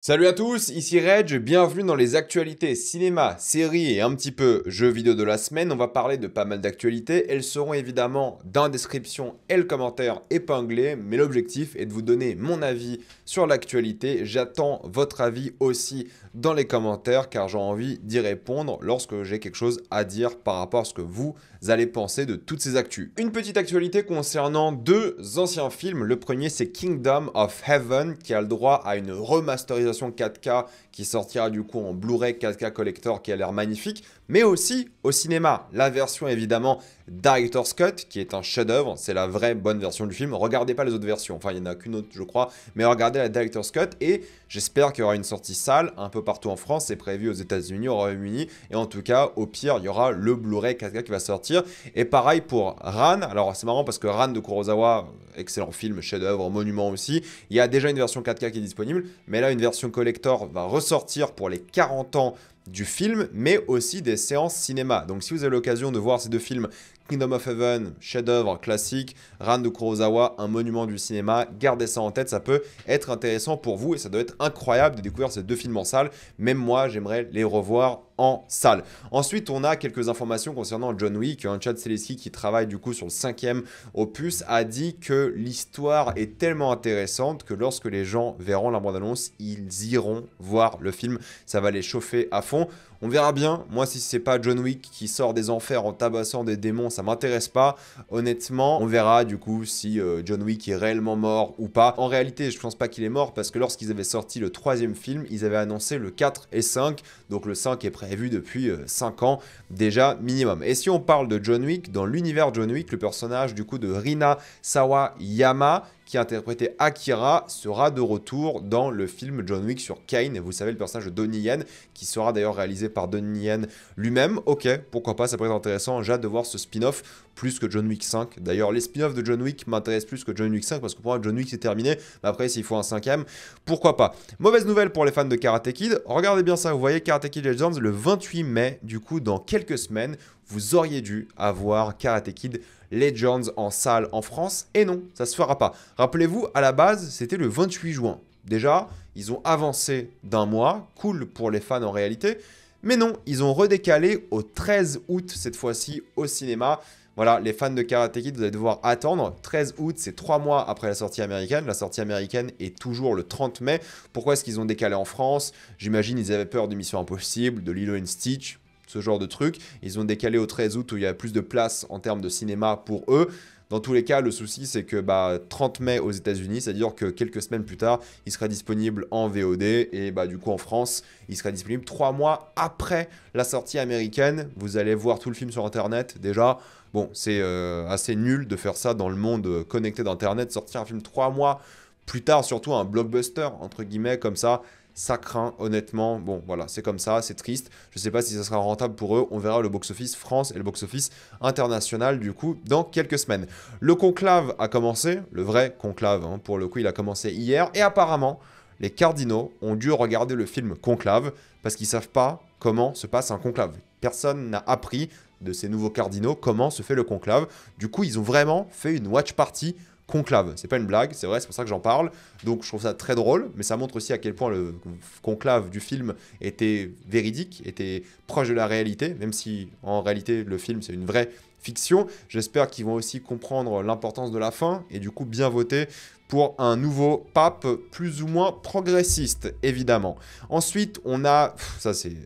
Salut à tous, ici Reg, bienvenue dans les actualités cinéma, séries et un petit peu jeux vidéo de la semaine. On va parler de pas mal d'actualités. Elles seront évidemment dans la description et le commentaire épinglé, mais l'objectif est de vous donner mon avis sur l'actualité. J'attends votre avis aussi dans les commentaires car j'ai envie d'y répondre lorsque j'ai quelque chose à dire par rapport à ce que vous allez penser de toutes ces actus. Une petite actualité concernant deux anciens films. Le premier, c'est Kingdom of Heaven qui a le droit à une remasterisation 4K qui sortira du coup en Blu-ray 4K Collector qui a l'air magnifique, mais aussi au cinéma. La version évidemment Director's Cut qui est un chef-d'œuvre, c'est la vraie bonne version du film. Regardez pas les autres versions, enfin il n'y en a qu'une autre je crois, mais regardez la Director's Cut et j'espère qu'il y aura une sortie salle un peu partout en France, c'est prévu aux États-Unis, au Royaume-Uni, et en tout cas au pire il y aura le Blu-ray 4K qui va sortir. Et pareil pour Ran, alors c'est marrant parce que Ran de Kurosawa, excellent film, chef-d'œuvre, monument aussi, il y a déjà une version 4K qui est disponible, mais là une version collector va ressortir pour les 40 ans du film, mais aussi des séances cinéma. Donc si vous avez l'occasion de voir ces deux films, Kingdom of Heaven, chef-d'œuvre classique, Ran de Kurosawa, un monument du cinéma, gardez ça en tête, ça peut être intéressant pour vous et ça doit être incroyable de découvrir ces deux films en salle. Même moi, j'aimerais les revoir en salle. Ensuite, on a quelques informations concernant John Wick. Chad Stahelski, qui travaille du coup sur le 5e opus, a dit que l'histoire est tellement intéressante que lorsque les gens verront la bande-annonce, ils iront voir le film. Ça va les chauffer à fond. On verra bien. Moi, si c'est pas John Wick qui sort des enfers en tabassant des démons, ça m'intéresse pas. Honnêtement, on verra du coup si John Wick est réellement mort ou pas. En réalité, je pense pas qu'il est mort parce que lorsqu'ils avaient sorti le 3e film, ils avaient annoncé le 4 et 5. Donc le 5 est prévu depuis 5 ans déjà minimum. Et si on parle de John Wick, dans l'univers John Wick, le personnage du coup de Rina Sawayama, qui a interprété Akira, sera de retour dans le film John Wick sur Kane. Vous savez, le personnage de Donnie Yen, qui sera d'ailleurs réalisé par Donnie Yen lui-même. Ok, pourquoi pas, ça pourrait être intéressant. J'ai hâte de voir ce spin-off plus que John Wick 5. D'ailleurs, les spin-offs de John Wick m'intéressent plus que John Wick 5, parce que pour moi, John Wick c'est terminé. Mais après, s'il faut un 5e, pourquoi pas. Mauvaise nouvelle pour les fans de Karate Kid. Regardez bien ça, vous voyez Karate Kid Legends le 28 mai, du coup, dans quelques semaines, vous auriez dû avoir Karate Kid Legends en salle en France. Et non, ça se fera pas. Rappelez-vous, à la base, c'était le 28 juin. Déjà, ils ont avancé d'un mois. Cool pour les fans en réalité. Mais non, ils ont redécalé au 13 août cette fois-ci au cinéma. Voilà, les fans de Karate Kid, vous allez devoir attendre. 13 août, c'est 3 mois après la sortie américaine. La sortie américaine est toujours le 30 mai. Pourquoi est-ce qu'ils ont décalé en France? J'imagine ils avaient peur de Mission Impossible, de Lilo and Stitch, ce genre de truc. Ils ont décalé au 13 août où il y a plus de place en termes de cinéma pour eux. Dans tous les cas, le souci, c'est que 30 mai aux États-Unis, c'est-à-dire que quelques semaines plus tard, il sera disponible en VOD. Et du coup, en France, il sera disponible 3 mois après la sortie américaine. Vous allez voir tout le film sur Internet. Déjà, bon, c'est assez nul de faire ça dans le monde connecté d'Internet. Sortir un film 3 mois plus tard, surtout un blockbuster, entre guillemets, comme ça craint honnêtement. Bon, voilà, c'est comme ça, c'est triste. Je ne sais pas si ça sera rentable pour eux. On verra le box-office France et le box-office international, du coup, dans quelques semaines. Le conclave a commencé, le vrai conclave, hein, pour le coup, il a commencé hier. Et apparemment, les cardinaux ont dû regarder le film Conclave parce qu'ils ne savent pas comment se passe un conclave. Personne n'a appris de ces nouveaux cardinaux comment se fait le conclave. Du coup, ils ont vraiment fait une watch party conclave. C'est pas une blague, c'est vrai, c'est pour ça que j'en parle. Donc je trouve ça très drôle, mais ça montre aussi à quel point le conclave du film était véridique, était proche de la réalité, même si en réalité le film c'est une vraie fiction. J'espère qu'ils vont aussi comprendre l'importance de la fin et du coup bien voter pour un nouveau pape plus ou moins progressiste, évidemment. Ensuite, on a, ça c'est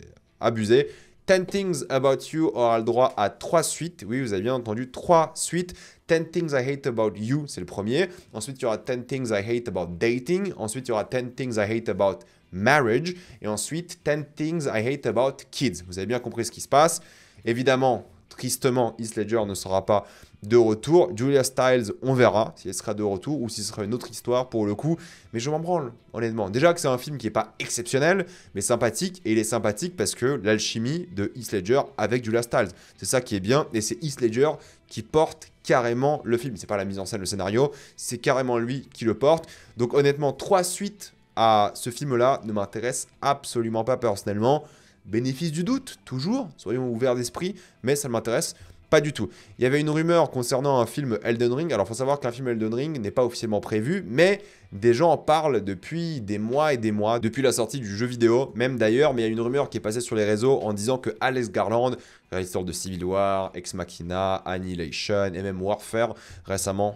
abusé, 10 Things About You aura le droit à 3 suites. Oui, vous avez bien entendu, 3 suites. 10 Things I Hate About You, c'est le premier. Ensuite, il y aura 10 Things I Hate About Dating. Ensuite, il y aura 10 Things I Hate About Marriage. Et ensuite, 10 Things I Hate About Kids. Vous avez bien compris ce qui se passe. Évidemment, tristement, Heath Ledger ne sera pas de retour. Julia Stiles, on verra si elle sera de retour ou si ce sera une autre histoire pour le coup. Mais je m'en branle, honnêtement. Déjà que c'est un film qui n'est pas exceptionnel, mais sympathique. Et il est sympathique parce que l'alchimie de Heath Ledger avec Julia Stiles. C'est ça qui est bien. Et c'est Heath Ledger qui porte carrément le film. C'est pas la mise en scène, le scénario. C'est carrément lui qui le porte. Donc honnêtement, 3 suites à ce film-là ne m'intéressent absolument pas personnellement. Bénéfice du doute, toujours. Soyons ouverts d'esprit. Mais ça ne m'intéresse Pas du tout. Il y avait une rumeur concernant un film Elden Ring. Alors, il faut savoir qu'un film Elden Ring n'est pas officiellement prévu, mais des gens en parlent depuis des mois et des mois, depuis la sortie du jeu vidéo, même d'ailleurs, mais il y a une rumeur qui est passée sur les réseaux en disant que Alex Garland, réalisateur de Civil War, Ex Machina, Annihilation et même Warfare, récemment,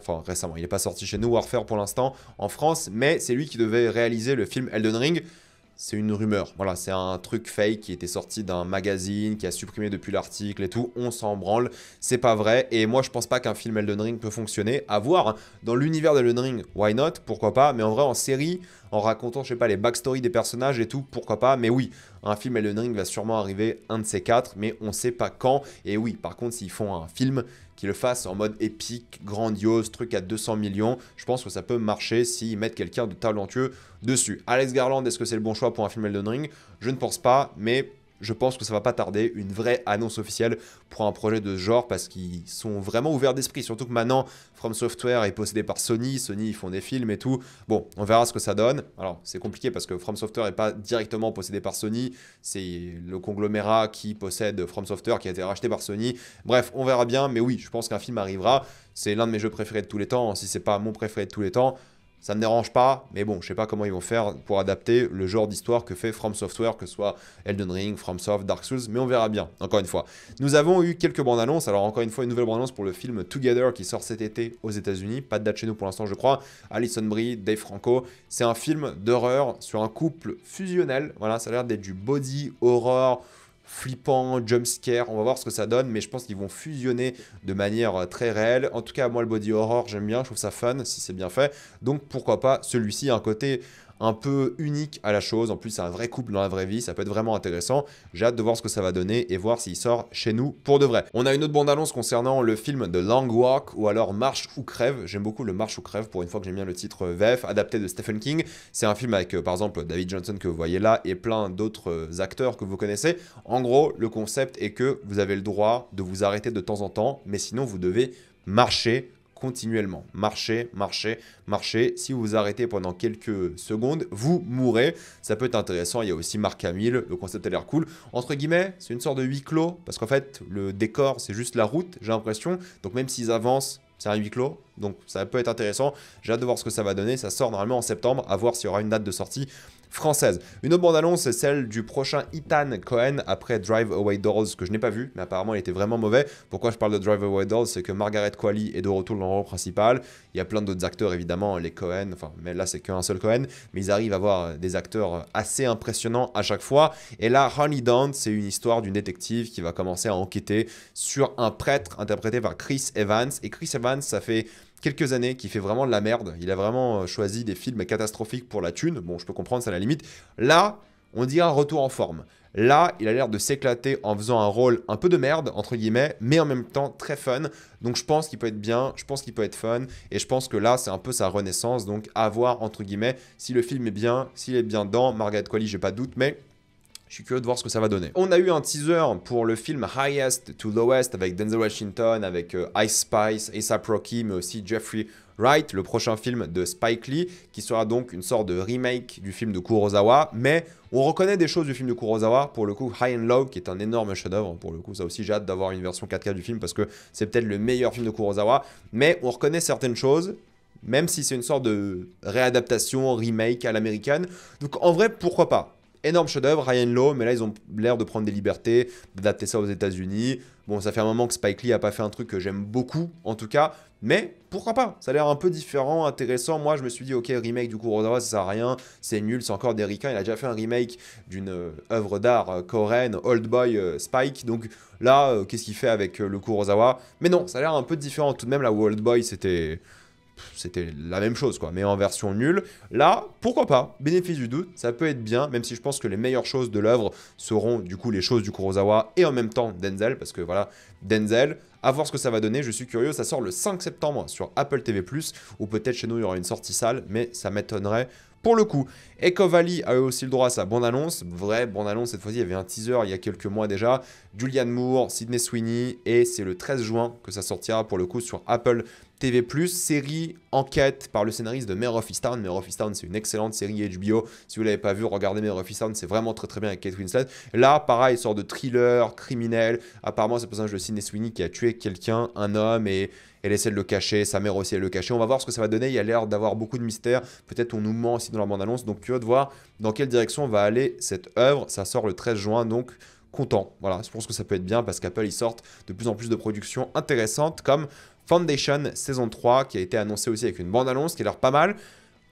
il n'est pas sorti chez nous, Warfare pour l'instant, en France, mais c'est lui qui devait réaliser le film Elden Ring. C'est une rumeur, voilà, c'est un truc fake qui était sorti d'un magazine, qui a supprimé depuis l'article et tout, on s'en branle, c'est pas vrai, et moi je pense pas qu'un film Elden Ring peut fonctionner, à voir, hein. Dans l'univers d'Elden Ring, why not, pourquoi pas, mais en vrai en série, en racontant, je sais pas, les backstories des personnages et tout, pourquoi pas, mais oui, un film Elden Ring va sûrement arriver, un de ces quatre, mais on sait pas quand, et oui, par contre, s'ils font un film qui le fasse en mode épique, grandiose, truc à 200 millions, je pense que ça peut marcher s'ils mettent quelqu'un de talentueux dessus. Alex Garland, est-ce que c'est le bon choix pour un film Elden Ring? Je ne pense pas, mais je pense que ça va pas tarder, une vraie annonce officielle pour un projet de ce genre, parce qu'ils sont vraiment ouverts d'esprit, surtout que maintenant, From Software est possédé par Sony, ils font des films et tout, bon, on verra ce que ça donne. Alors, c'est compliqué parce que From Software n'est pas directement possédé par Sony, c'est le conglomérat qui possède From Software qui a été racheté par Sony, bref, on verra bien, mais oui, je pense qu'un film arrivera, c'est l'un de mes jeux préférés de tous les temps, si c'est pas mon préféré de tous les temps, ça ne me dérange pas, mais bon, je sais pas comment ils vont faire pour adapter le genre d'histoire que fait From Software, que ce soit Elden Ring, FromSoft, Dark Souls, mais on verra bien, encore une fois. Nous avons eu quelques bandes annonces, alors encore une fois, une nouvelle bande annonce pour le film Together qui sort cet été aux États-Unis, pas de date chez nous pour l'instant, je crois. Alison Brie, Dave Franco, c'est un film d'horreur sur un couple fusionnel, voilà, ça a l'air d'être du body horror flippant, jumpscare, on va voir ce que ça donne, mais je pense qu'ils vont fusionner de manière très réelle. En tout cas, moi, le body horror, j'aime bien, je trouve ça fun si c'est bien fait. Donc, pourquoi pas, celui-ci a un côté un peu unique à la chose. En plus, c'est un vrai couple dans la vraie vie, ça peut être vraiment intéressant. J'ai hâte de voir ce que ça va donner et voir s'il sort chez nous pour de vrai. On a une autre bande-annonce concernant le film The Long Walk ou alors Marche ou Crève. J'aime beaucoup le Marche ou Crève, pour une fois que j'aime bien le titre VF, adapté de Stephen King. C'est un film avec, par exemple, David Johnson que vous voyez là et plein d'autres acteurs que vous connaissez. En gros, le concept est que vous avez le droit de vous arrêter de temps en temps, mais sinon, vous devez marcher continuellement. Marchez, marchez, marchez. Si vous vous arrêtez pendant quelques secondes, vous mourrez. Ça peut être intéressant. Il y a aussi Mark Hamill. Le concept a l'air cool. Entre guillemets, c'est une sorte de huis clos parce qu'en fait, le décor, c'est juste la route, j'ai l'impression. Donc même s'ils avancent, c'est un huis clos. Donc ça peut être intéressant. J'ai hâte de voir ce que ça va donner. Ça sort normalement en septembre. À voir s'il y aura une date de sortie française. Une autre bande-annonce, c'est celle du prochain Ethan Cohen après Drive Away Dolls, que je n'ai pas vu, mais apparemment il était vraiment mauvais. Pourquoi je parle de Drive Away Dolls? C'est que Margaret Qualley est de retour dans le rôle principal. Il y a plein d'autres acteurs, évidemment, les Cohen, enfin, mais là c'est qu'un seul Cohen, mais ils arrivent à avoir des acteurs assez impressionnants à chaque fois. Et là, Honey Dawn, c'est une histoire d'une détective qui va commencer à enquêter sur un prêtre interprété par Chris Evans. Et Chris Evans, ça fait quelques années qui fait vraiment de la merde. Il a vraiment choisi des films catastrophiques pour la thune. Bon, je peux comprendre, c'est à la limite. Là, on dit un retour en forme. Là, il a l'air de s'éclater en faisant un rôle un peu de merde, entre guillemets, mais en même temps très fun. Donc je pense qu'il peut être bien, je pense qu'il peut être fun, et je pense que là, c'est un peu sa renaissance. Donc à voir, entre guillemets, si le film est bien, s'il est bien dans Margaret Qualley, j'ai pas de doute, mais je suis curieux de voir ce que ça va donner. On a eu un teaser pour le film Highest to Lowest avec Denzel Washington, avec Ice Spice, A$AP Rocky, mais aussi Jeffrey Wright, le prochain film de Spike Lee, qui sera donc une sorte de remake du film de Kurosawa. Mais on reconnaît des choses du film de Kurosawa, pour le coup High and Low, qui est un énorme chef-d'œuvre. Pour le coup, ça aussi, j'ai hâte d'avoir une version 4K du film parce que c'est peut-être le meilleur film de Kurosawa. Mais on reconnaît certaines choses, même si c'est une sorte de réadaptation, remake à l'américaine. Donc en vrai, pourquoi pas? Énorme chef-d'œuvre, High and Low, mais là ils ont l'air de prendre des libertés, d'adapter ça aux États-Unis. Bon, ça fait un moment que Spike Lee a pas fait un truc que j'aime beaucoup, en tout cas, mais pourquoi pas? Ça a l'air un peu différent, intéressant. Moi, je me suis dit, ok, remake du Kurosawa, ça sert à rien, c'est nul, c'est encore des ricains. Il a déjà fait un remake d'une œuvre d'art coréenne, Old Boy Spike. Donc là, qu'est-ce qu'il fait avec le Kurosawa? Mais non, ça a l'air un peu différent tout de même. Là où Old Boy, c'était la même chose, quoi, mais en version nulle. Là, pourquoi pas? Bénéfice du doute, ça peut être bien, même si je pense que les meilleures choses de l'œuvre seront du coup les choses du Kurosawa et en même temps Denzel, parce que voilà, Denzel, à voir ce que ça va donner, je suis curieux. Ça sort le 5 septembre sur Apple TV+, ou peut-être chez nous il y aura une sortie salle, mais ça m'étonnerait pour le coup. Echo Valley a eu aussi le droit à sa bande-annonce. Vraie bande-annonce, cette fois-ci, il y avait un teaser il y a quelques mois déjà. Julianne Moore, Sydney Sweeney, et c'est le 13 juin que ça sortira pour le coup sur Apple TV+, série enquête par le scénariste de Mare of Easttown. Mare of Easttown, c'est une excellente série HBO. Si vous ne l'avez pas vu, regardez Mare of Easttown, c'est vraiment très très bien avec Kate Winslet. Là, pareil, sorte de thriller, criminel. Apparemment, c'est le personnage de Sydney Sweeney qui a tué quelqu'un, un homme, et elle essaie de le cacher, sa mère aussi elle le cachait. On va voir ce que ça va donner, il y a l'air d'avoir beaucoup de mystères. Peut-être on nous ment aussi dans la bande-annonce, donc curieux de voir dans quelle direction va aller cette œuvre. Ça sort le 13 juin, donc content. Voilà, je pense que ça peut être bien parce qu'Apple, ils sortent de plus en plus de productions intéressantes comme Foundation saison 3 qui a été annoncé aussi avec une bande-annonce qui a l'air pas mal.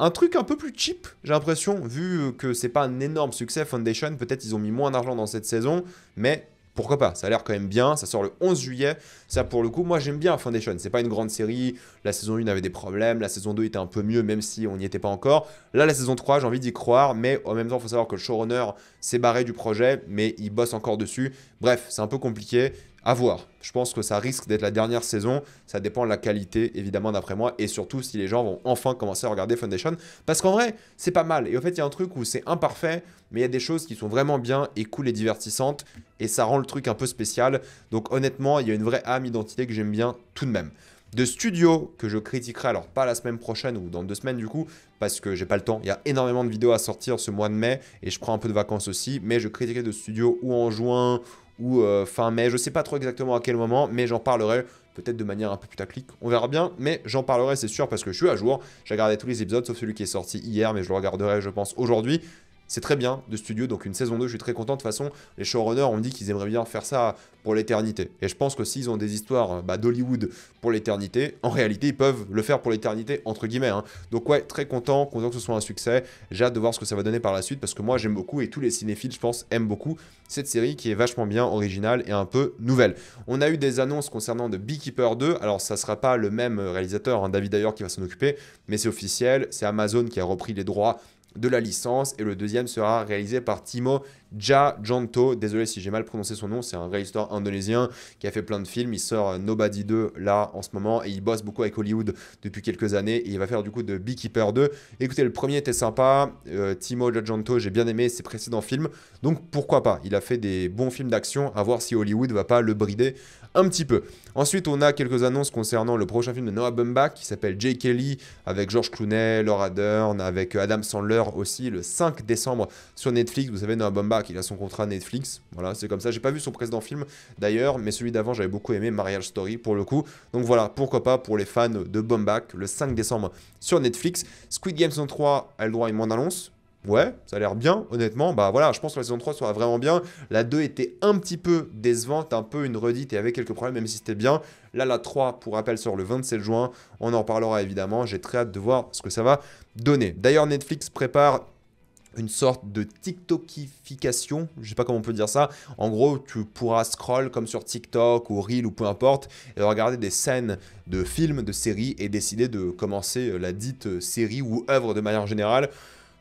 Un truc un peu plus cheap, j'ai l'impression, vu que c'est pas un énorme succès Foundation, peut-être ils ont mis moins d'argent dans cette saison, mais pourquoi pas, ça a l'air quand même bien, ça sort le 11 juillet, ça pour le coup, moi j'aime bien Foundation, c'est pas une grande série, la saison 1 avait des problèmes, la saison 2 était un peu mieux même si on n'y était pas encore, là la saison 3 j'ai envie d'y croire, mais en même temps il faut savoir que le showrunner s'est barré du projet, mais il bosse encore dessus, bref c'est un peu compliqué, à voir. Je pense que ça risque d'être la dernière saison. Ça dépend de la qualité, évidemment, d'après moi. Et surtout, si les gens vont enfin commencer à regarder Foundation. Parce qu'en vrai, c'est pas mal. Et en fait, il y a un truc où c'est imparfait, mais il y a des choses qui sont vraiment bien et cool et divertissantes. Et ça rend le truc un peu spécial. Donc honnêtement, il y a une vraie âme identité que j'aime bien tout de même. De studios que je critiquerai, alors pas la semaine prochaine ou dans 2 semaines du coup, parce que j'ai pas le temps. Il y a énormément de vidéos à sortir ce mois de mai et je prends un peu de vacances aussi. Mais je critiquerai de studios ou en juin ou fin mai, je sais pas trop exactement à quel moment, mais j'en parlerai peut-être de manière un peu putaclic, on verra bien, mais j'en parlerai c'est sûr parce que je suis à jour, j'ai regardé tous les épisodes sauf celui qui est sorti hier, mais je le regarderai je pense aujourd'hui. C'est très bien de studio, donc une saison 2, je suis très content. De toute façon, les showrunners ont dit qu'ils aimeraient bien faire ça pour l'éternité. Et je pense que s'ils ont des histoires d'Hollywood pour l'éternité, en réalité, ils peuvent le faire pour l'éternité, entre guillemets. Hein. Donc ouais, très content que ce soit un succès. J'ai hâte de voir ce que ça va donner par la suite, parce que moi, j'aime beaucoup, et tous les cinéphiles, je pense, aiment beaucoup cette série qui est vachement bien, originale et un peu nouvelle. On a eu des annonces concernant The Beekeeper 2. Alors, ça ne sera pas le même réalisateur, hein, David Ayer, qui va s'en occuper, mais c'est officiel. C'est Amazon qui a repris les droits de la licence, et le deuxième sera réalisé par Timo Tjahjanto. Désolé si j'ai mal prononcé son nom, c'est un réalisateur indonésien qui a fait plein de films. Il sort Nobody 2 là en ce moment et il bosse beaucoup avec Hollywood depuis quelques années, et il va faire du coup de Beekeeper 2. Écoutez, le premier était sympa, Timo Tjahjanto, j'ai bien aimé ses précédents films, donc pourquoi pas. Il a fait des bons films d'action, à voir si Hollywood va pas le brider un petit peu. Ensuite, on a quelques annonces concernant le prochain film de Noah Baumbach qui s'appelle Jake Kelly, avec George Clooney, Laura Dern, avec Adam Sandler aussi, le 5 décembre sur Netflix. Vous savez, Noah Baumbach, il a son contrat Netflix. Voilà, c'est comme ça. J'ai pas vu son précédent film d'ailleurs, mais celui d'avant, j'avais beaucoup aimé, Marriage Story pour le coup. Donc voilà, pourquoi pas pour les fans de Baumbach, le 5 décembre sur Netflix. Squid Game saison 3 a le droit à une bande-annonce. Ouais, ça a l'air bien, honnêtement. Bah voilà, je pense que la saison 3 sera vraiment bien. La 2 était un petit peu décevante, un peu une redite et avait quelques problèmes, même si c'était bien. Là, la 3, pour rappel, sort le 27 juin. On en parlera évidemment. J'ai très hâte de voir ce que ça va donner. D'ailleurs, Netflix prépare une sorte de TikTokification, je sais pas comment on peut dire ça. En gros, tu pourras scroll comme sur TikTok ou Reel ou peu importe et regarder des scènes de films, de séries et décider de commencer la dite série ou œuvre de manière générale.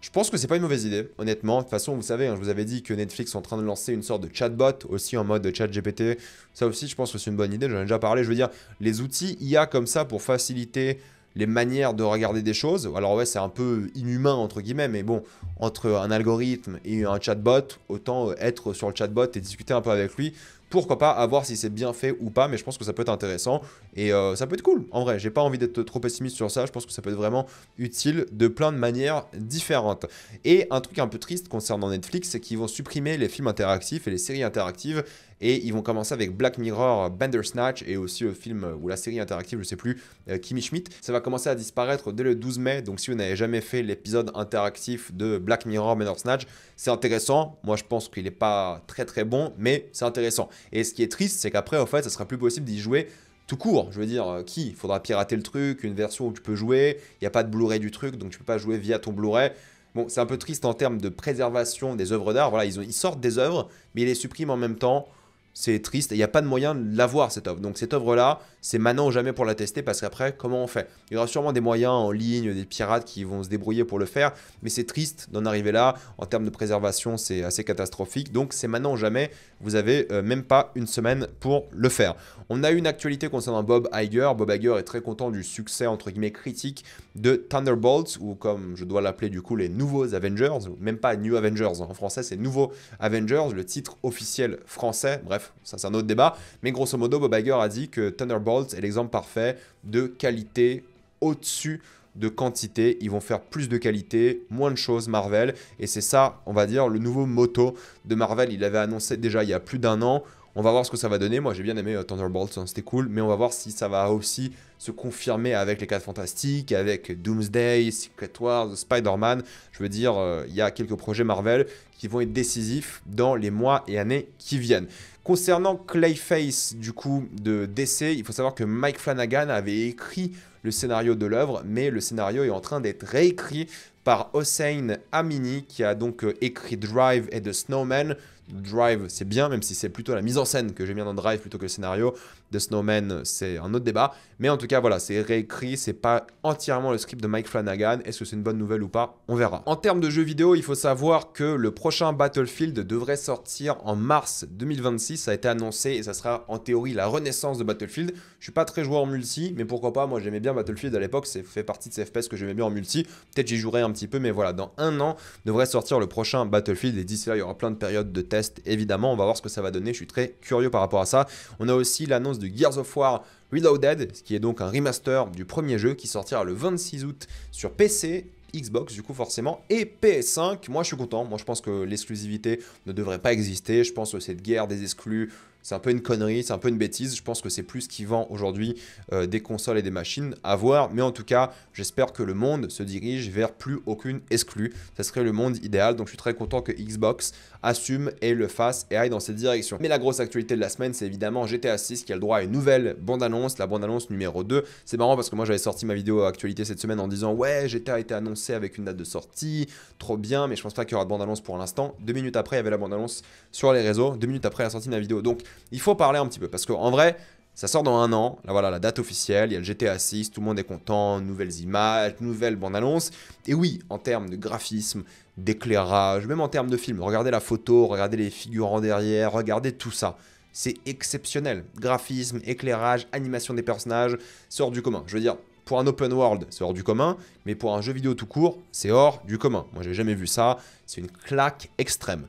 Je pense que c'est pas une mauvaise idée, honnêtement. De toute façon, vous savez, hein, je vous avais dit que Netflix est en train de lancer une sorte de chatbot, aussi en mode chat GPT. Ça aussi, je pense que c'est une bonne idée, j'en ai déjà parlé. Je veux dire, les outils IA comme ça pour faciliter les manières de regarder des choses. Alors ouais, c'est un peu inhumain, entre guillemets, mais bon, entre un algorithme et un chatbot, autant être sur le chatbot et discuter un peu avec lui. Pourquoi pas, à voir si c'est bien fait ou pas, mais je pense que ça peut être intéressant et ça peut être cool. En vrai, j'ai pas envie d'être trop pessimiste sur ça, je pense que ça peut être vraiment utile de plein de manières différentes. Et un truc un peu triste concernant Netflix, c'est qu'ils vont supprimer les films interactifs et les séries interactives et ils vont commencer avec Black Mirror, Bandersnatch et aussi le film ou la série interactive, je sais plus, Kimmy Schmidt. Ça va commencer à disparaître dès le 12 mai, donc si vous n'avez jamais fait l'épisode interactif de Black Mirror, Bandersnatch, c'est intéressant. Moi, je pense qu'il n'est pas très très bon, mais c'est intéressant. Et ce qui est triste, c'est qu'après, en fait, ça sera plus possible d'y jouer tout court. Je veux dire, il faudra pirater le truc, une version où tu peux jouer. Il n'y a pas de Blu-ray du truc, donc tu peux pas jouer via ton Blu-ray. Bon, c'est un peu triste en termes de préservation des œuvres d'art. Voilà, ils sortent des œuvres, mais ils les suppriment en même temps. C'est triste, il n'y a pas de moyen de l'avoir cette œuvre. Donc cette œuvre-là, c'est maintenant ou jamais pour la tester parce qu'après, comment on fait? Il y aura sûrement des moyens en ligne, des pirates qui vont se débrouiller pour le faire, mais c'est triste d'en arriver là. En termes de préservation, c'est assez catastrophique. Donc c'est maintenant ou jamais, vous avez même pas une semaine pour le faire. On a eu une actualité concernant Bob Iger. Bob Iger est très content du succès entre guillemets critique de Thunderbolts, ou comme je dois l'appeler du coup les nouveaux Avengers, ou même pas New Avengers, en français c'est Nouveaux Avengers, le titre officiel français, bref, ça c'est un autre débat, mais grosso modo Bob Iger a dit que Thunderbolts est l'exemple parfait de qualité au-dessus de quantité, ils vont faire plus de qualité, moins de choses Marvel, et c'est ça, on va dire, le nouveau motto de Marvel. Il l'avait annoncé déjà il y a plus d'un an. On va voir ce que ça va donner. Moi, j'ai bien aimé Thunderbolts, hein, c'était cool, mais on va voir si ça va aussi se confirmer avec les 4 Fantastiques, avec Doomsday, Secret Wars, Spider-Man. Je veux dire, il y a quelques projets Marvel qui vont être décisifs dans les mois et années qui viennent. Concernant Clayface, du coup, de DC, il faut savoir que Mike Flanagan avait écrit le scénario de l'œuvre, mais le scénario est en train d'être réécrit par Hossein Amini, qui a donc écrit Drive et The Snowman. Drive, c'est bien, même si c'est plutôt la mise en scène que j'aime bien dans Drive plutôt que le scénario. The Snowman, c'est un autre débat. Mais en tout cas, voilà, c'est réécrit, c'est pas entièrement le script de Mike Flanagan. Est-ce que c'est une bonne nouvelle ou pas? On verra. En termes de jeux vidéo, il faut savoir que le prochain Battlefield devrait sortir en mars 2026. Ça a été annoncé et ça sera en théorie la renaissance de Battlefield. Je suis pas très joueur en multi, mais pourquoi pas? Moi, j'aimais bien Battlefield à l'époque. C'est fait partie de ces FPS que j'aimais bien en multi. Peut-être j'y jouerai un petit peu, mais voilà, dans un an devrait sortir le prochain Battlefield. Et d'ici là, il y aura plein de périodes de test, évidemment. On va voir ce que ça va donner. Je suis très curieux par rapport à ça. On a aussi l'annonce de Gears of War Reloaded, ce qui est donc un remaster du premier jeu qui sortira le 26 août sur PC, Xbox du coup forcément, et PS5. Moi je suis content, moi je pense que l'exclusivité ne devrait pas exister, je pense que cette guerre des exclus, c'est un peu une connerie, c'est un peu une bêtise, je pense que c'est plus ce qui vend aujourd'hui des consoles et des machines, à voir, mais en tout cas j'espère que le monde se dirige vers plus aucune exclue, ça serait le monde idéal, donc je suis très content que Xbox assume et le fasse et aille dans cette direction. Mais la grosse actualité de la semaine, c'est évidemment GTA 6 qui a le droit à une nouvelle bande-annonce, la bande-annonce numéro 2. C'est marrant parce que moi j'avais sorti ma vidéo actualité cette semaine en disant ouais, GTA a été annoncé avec une date de sortie, trop bien, mais je pense pas qu'il y aura de bande-annonce pour l'instant. 2 minutes après, il y avait la bande-annonce sur les réseaux, 2 minutes après la sortie de ma vidéo. Donc il faut parler un petit peu parce qu'en vrai, ça sort dans un an, là voilà la date officielle, il y a le GTA 6, tout le monde est content, nouvelles images, nouvelles bandes annonces. Et oui, en termes de graphisme, d'éclairage, même en termes de film, regardez la photo, regardez les figurants derrière, regardez tout ça. C'est exceptionnel. Graphisme, éclairage, animation des personnages, c'est hors du commun. Je veux dire, pour un open world, c'est hors du commun, mais pour un jeu vidéo tout court, c'est hors du commun. Moi, j'ai jamais vu ça, c'est une claque extrême.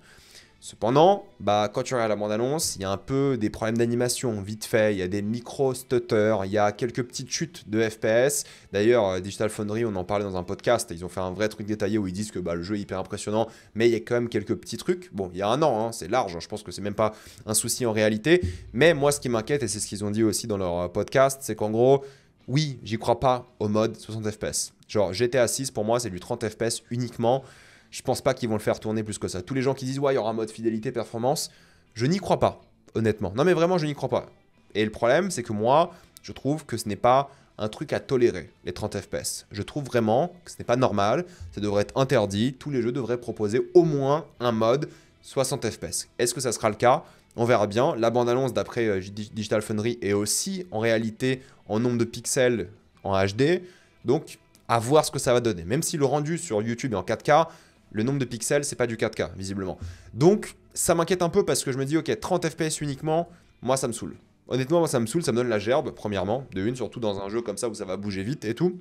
Cependant, quand tu regardes la bande-annonce, il y a un peu des problèmes d'animation, vite fait, il y a des micro-stutters, il y a quelques petites chutes de FPS. D'ailleurs, Digital Foundry, on en parlait dans un podcast, ils ont fait un vrai truc détaillé où ils disent que le jeu est hyper impressionnant, mais il y a quand même quelques petits trucs. Bon, il y a un an, hein, c'est large, hein, je pense que c'est même pas un souci en réalité. Mais moi, ce qui m'inquiète, et c'est ce qu'ils ont dit aussi dans leur podcast, c'est qu'en gros, oui, j'y crois pas au mode 60 FPS. Genre, GTA 6, pour moi, c'est du 30 FPS uniquement. Je pense pas qu'ils vont le faire tourner plus que ça. Tous les gens qui disent ouais, il y aura un mode fidélité performance, je n'y crois pas, honnêtement. Non mais vraiment, je n'y crois pas. Et le problème, c'est que moi, je trouve que ce n'est pas un truc à tolérer, les 30 FPS. Je trouve vraiment que ce n'est pas normal, ça devrait être interdit. Tous les jeux devraient proposer au moins un mode 60 FPS. Est-ce que ça sera le cas? On verra bien. La bande-annonce d'après Digital Foundry est aussi en réalité en nombre de pixels en HD. Donc, à voir ce que ça va donner. Même si le rendu sur YouTube est en 4K, le nombre de pixels, c'est pas du 4K, visiblement. Donc, ça m'inquiète un peu parce que je me dis, ok, 30 FPS uniquement, moi, ça me saoule. Honnêtement, moi, ça me saoule, ça me donne la gerbe, premièrement, de une, surtout dans un jeu comme ça où ça va bouger vite et tout.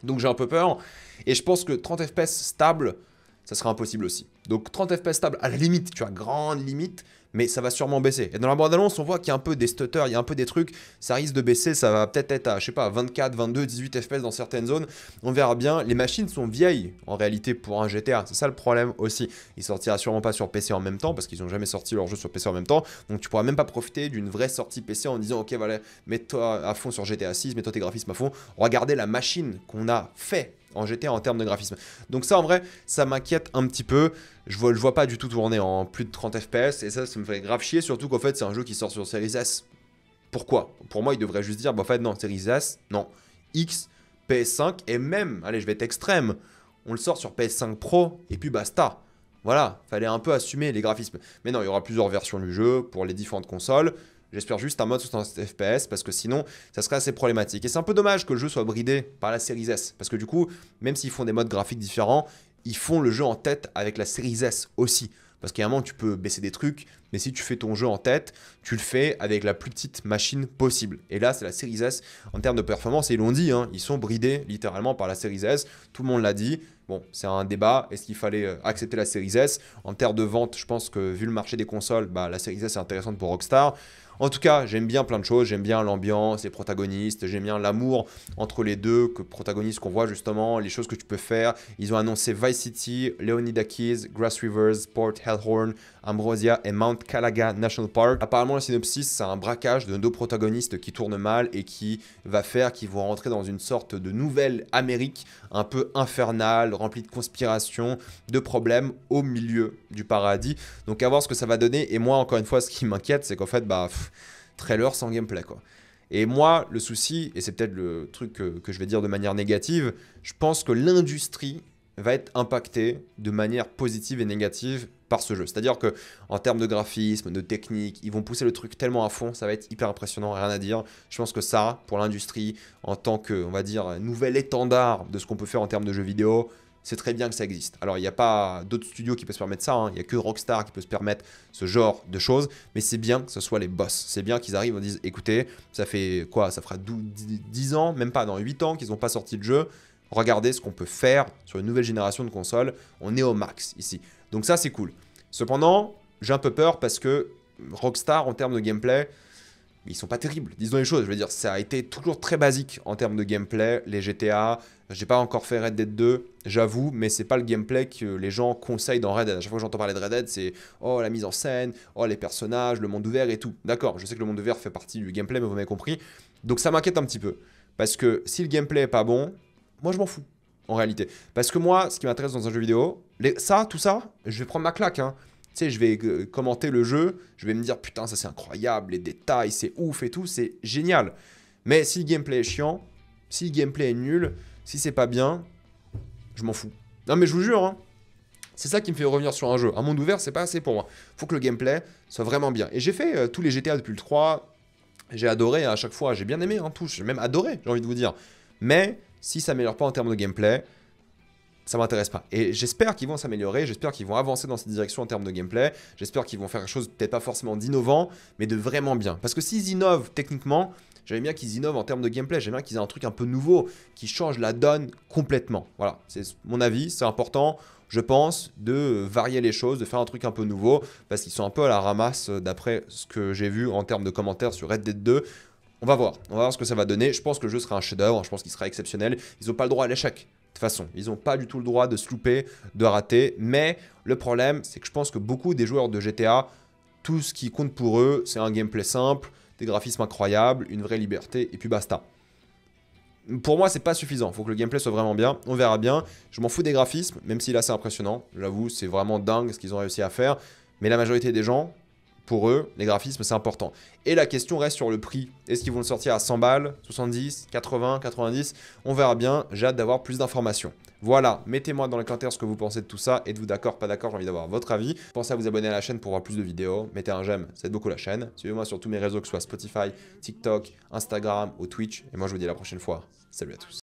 Donc, j'ai un peu peur. Et je pense que 30 FPS stable, ça sera impossible aussi. Donc, 30 FPS stable, à la limite, tu vois, grande limite, mais ça va sûrement baisser. Et dans la bande-annonce, on voit qu'il y a un peu des stutters, il y a un peu des trucs, ça risque de baisser, ça va peut-être être à, je sais pas, 24, 22, 18 FPS dans certaines zones. On verra bien. Les machines sont vieilles, en réalité, pour un GTA. C'est ça le problème aussi. Il sortira sûrement pas sur PC en même temps, parce qu'ils n'ont jamais sorti leur jeu sur PC en même temps. Donc tu pourras même pas profiter d'une vraie sortie PC en disant, ok, voilà, mets-toi à fond sur GTA 6, mets-toi tes graphismes à fond. Regardez la machine qu'on a fait en GTA en termes de graphisme. Donc ça, en vrai, ça m'inquiète un petit peu. Je vois pas du tout tourner en plus de 30 FPS et ça me fait grave chier, surtout qu'en fait, c'est un jeu qui sort sur Series S. Pourquoi? Pour moi, il devrait juste dire, en fait, non, Series S, non, X, PS5 et même, allez, je vais être extrême, on le sort sur PS5 Pro et puis basta. Voilà, fallait un peu assumer les graphismes. Mais non, il y aura plusieurs versions du jeu pour les différentes consoles. J'espère juste un mode 60 FPS parce que sinon, ça serait assez problématique. Et c'est un peu dommage que le jeu soit bridé par la Series S. Parce que du coup, même s'ils font des modes graphiques différents, ils font le jeu en tête avec la Series S aussi. Parce qu'à un moment, tu peux baisser des trucs, mais si tu fais ton jeu en tête, tu le fais avec la plus petite machine possible. Et là, c'est la Series S en termes de performance. Et ils l'ont dit, hein, ils sont bridés littéralement par la Series S. Tout le monde l'a dit. Bon, c'est un débat. Est-ce qu'il fallait accepter la Series S? En termes de vente, je pense que vu le marché des consoles, bah, la Series S est intéressante pour Rockstar. En tout cas, j'aime bien plein de choses. J'aime bien l'ambiance, les protagonistes. J'aime bien l'amour entre les deux protagonistes qu'on voit justement, les choses que tu peux faire. Ils ont annoncé Vice City, Leonidakis, Grass Rivers, Port Hellhorn, Ambrosia et Mount Calaga National Park. Apparemment, le synopsis, c'est un braquage de deux protagonistes qui tournent mal et qui va faire qu'ils vont rentrer dans une sorte de nouvelle Amérique un peu infernale, remplie de conspirations, de problèmes au milieu du paradis. Donc à voir ce que ça va donner. Et moi, encore une fois, ce qui m'inquiète, c'est qu'en fait, trailer sans gameplay, quoi. Et moi, le souci, et c'est peut-être le truc que je vais dire de manière négative, je pense que l'industrie va être impactée de manière positive et négative par ce jeu. C'est-à-dire que en termes de graphisme, de technique, ils vont pousser le truc tellement à fond, ça va être hyper impressionnant, rien à dire. Je pense que ça, pour l'industrie, en tant que, on va dire, nouvel étendard de ce qu'on peut faire en termes de jeux vidéo, c'est très bien que ça existe. Alors, il n'y a pas d'autres studios qui peuvent se permettre ça, hein. Il n'y a que Rockstar qui peut se permettre ce genre de choses, mais c'est bien que ce soit les boss. C'est bien qu'ils arrivent et disent, écoutez, ça fait quoi? Ça fera 10 ans, même pas, dans 8 ans qu'ils n'ont pas sorti de jeu. Regardez ce qu'on peut faire sur une nouvelle génération de consoles. On est au max ici. Donc ça, c'est cool. Cependant, j'ai un peu peur parce que Rockstar, en termes de gameplay, ils sont pas terribles. Disons les choses, je veux dire, ça a été toujours très basique en termes de gameplay. Les GTA, j'ai pas encore fait Red Dead 2, j'avoue, mais c'est pas le gameplay que les gens conseillent dans Red Dead. À chaque fois que j'entends parler de Red Dead, c'est oh la mise en scène, oh les personnages, le monde ouvert et tout. D'accord, je sais que le monde ouvert fait partie du gameplay, mais vous m'avez compris. Donc ça m'inquiète un petit peu. Parce que si le gameplay est pas bon, moi je m'en fous, en réalité. Parce que moi, ce qui m'intéresse dans un jeu vidéo, tout ça, je vais prendre ma claque, hein. Tu sais, je vais commenter le jeu, je vais me dire, putain, ça c'est incroyable, les détails, c'est ouf et tout, c'est génial. Mais si le gameplay est chiant, si le gameplay est nul, si c'est pas bien, je m'en fous. Non mais je vous jure, hein, c'est ça qui me fait revenir sur un jeu. Un monde ouvert, c'est pas assez pour moi. Faut que le gameplay soit vraiment bien. Et j'ai fait tous les GTA depuis le 3, j'ai adoré à chaque fois, j'ai bien aimé, hein, tout, j'ai même adoré, j'ai envie de vous dire. Mais si ça s'améliore pas en termes de gameplay, ça m'intéresse pas. Et j'espère qu'ils vont s'améliorer, j'espère qu'ils vont avancer dans cette direction en termes de gameplay, j'espère qu'ils vont faire quelque chose peut-être pas forcément d'innovant, mais de vraiment bien. Parce que s'ils innovent techniquement, j'aime bien qu'ils innovent en termes de gameplay, j'aime bien qu'ils aient un truc un peu nouveau, qui change la donne complètement. Voilà, c'est mon avis, c'est important, je pense, de varier les choses, de faire un truc un peu nouveau, parce qu'ils sont un peu à la ramasse d'après ce que j'ai vu en termes de commentaires sur Red Dead 2. On va voir ce que ça va donner. Je pense que le jeu sera un chef-d'œuvre, je pense qu'il sera exceptionnel. Ils n'ont pas le droit à l'échec. De toute façon, ils n'ont pas du tout le droit de se louper, de rater. Mais le problème, c'est que je pense que beaucoup des joueurs de GTA, tout ce qui compte pour eux, c'est un gameplay simple, des graphismes incroyables, une vraie liberté, et puis basta. Pour moi, c'est pas suffisant. Il faut que le gameplay soit vraiment bien. On verra bien. Je m'en fous des graphismes, même si là, c'est impressionnant. J'avoue, c'est vraiment dingue ce qu'ils ont réussi à faire. Mais la majorité des gens, pour eux, les graphismes, c'est important. Et la question reste sur le prix. Est-ce qu'ils vont le sortir à 100 balles, 70, 80, 90? On verra bien. J'ai hâte d'avoir plus d'informations. Voilà, mettez-moi dans les commentaires ce que vous pensez de tout ça. Êtes-vous d'accord, pas d'accord? J'ai envie d'avoir votre avis. Pensez à vous abonner à la chaîne pour voir plus de vidéos. Mettez un j'aime, ça aide beaucoup la chaîne. Suivez-moi sur tous mes réseaux, que ce soit Spotify, TikTok, Instagram ou Twitch. Et moi, je vous dis à la prochaine fois. Salut à tous.